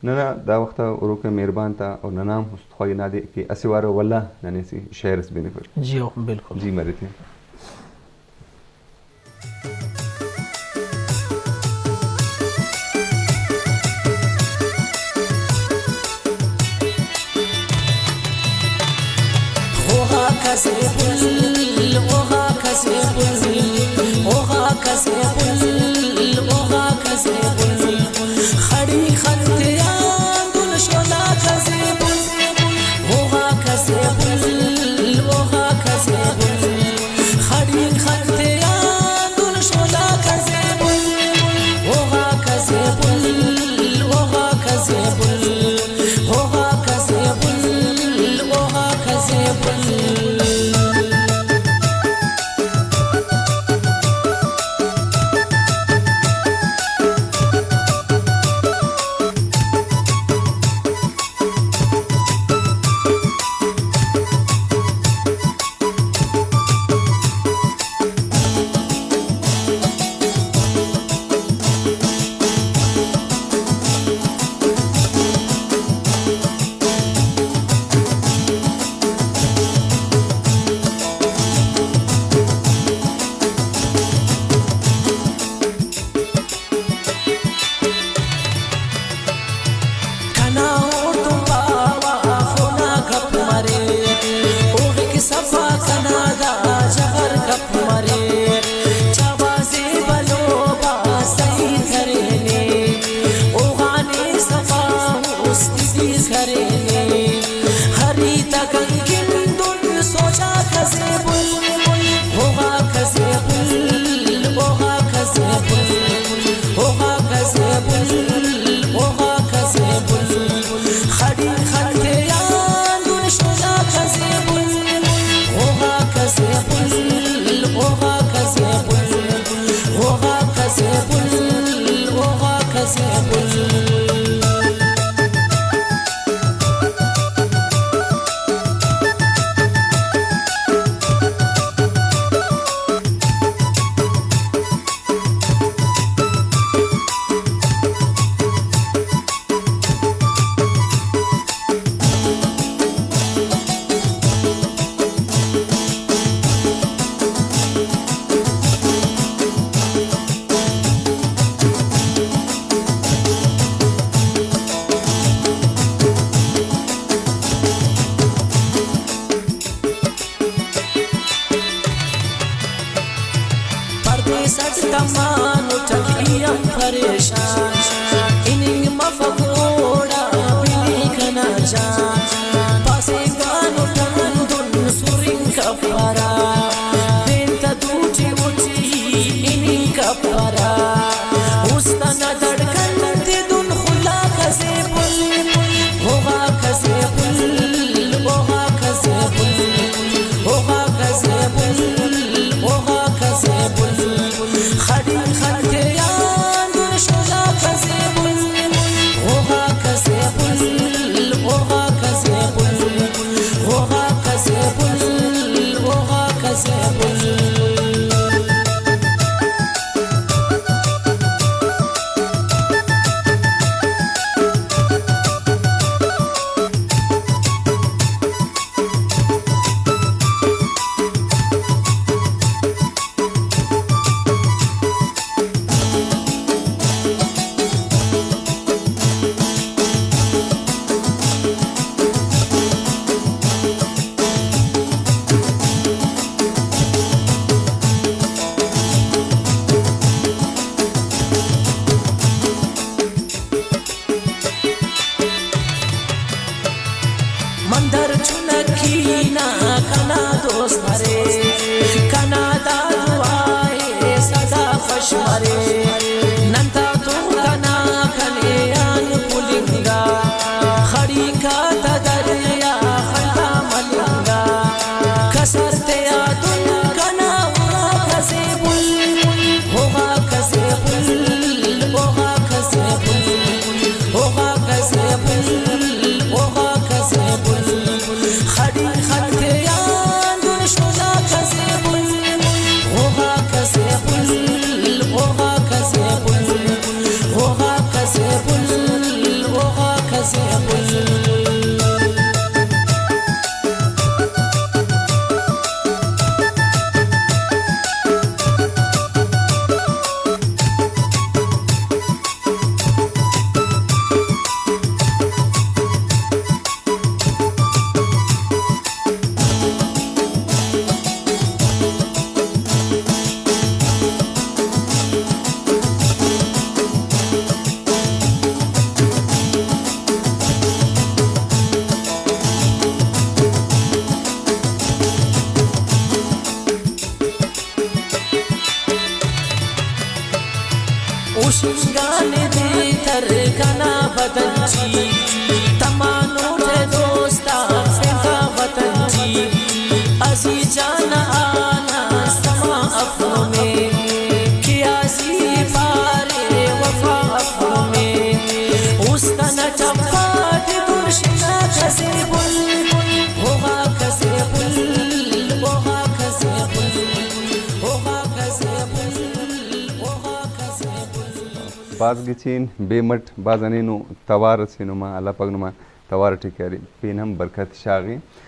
نه دا وقت اروک مهربان تا اور ننام خواهی نادی که اسوار والله ننسی شعر اس بینفر جی بالکل جی مرتی اوها کسبل اوها کسبل اوها کسبل اوها کسبل خړی خلتیان دل شولا کسبل اوها کسبل اوها کسبل خړی خلتیان دل شولا کسبل اوها کسبل اوها کسبل اوها کسبل اوها کسبل तमानो टकियम परेशान इनिंग मफकोड़ा बिली खना जान पासे गानो टंदुन सुरिंग कपरा बेंता दूची उची इनिंग कपरा उस्तना धड़कन ते दुन खुला खसे पुल होगा खसे पुल होगा खसे पुल होगा खसे पुल होगा खसे पुल खड़ी खलतियान दुन शोला खसे पुल होगा खसे पुल होगा खसे पुल होगा खसे पुल होगा खसे पुल मंदर चुनखीना कना दोस्त मरे कना दादुआए सदा खुश मरे नंता तू कना खने आन पुलिंगा खड़ी का दरिया खंडा मलिंगा कसरते आदुन कना उड़ा खसे पुल होगा खसे पुल होगा खसे पुल होगा खसे पुल होगा खसे पुल खड़ी खलतियान दुन शोला खसे पुल होगा खसे पुल होगा खसे वतन जी तमानो थे दोस्ता फिदा वतन जी अजी जाना आना समा अफरों में किया जी पारे वफा अफरों में उसका न चप्पा दे दुर्शिना खसे बुल होगा खसे बुल होगा खसे बुल होगा खसे बुल होगा खसे बुल बाज गिचिन बेमट बाजनेनु तवार सिनुमा अल्लाह पगनुमा तवार टिकारी पेनम बरकत शागी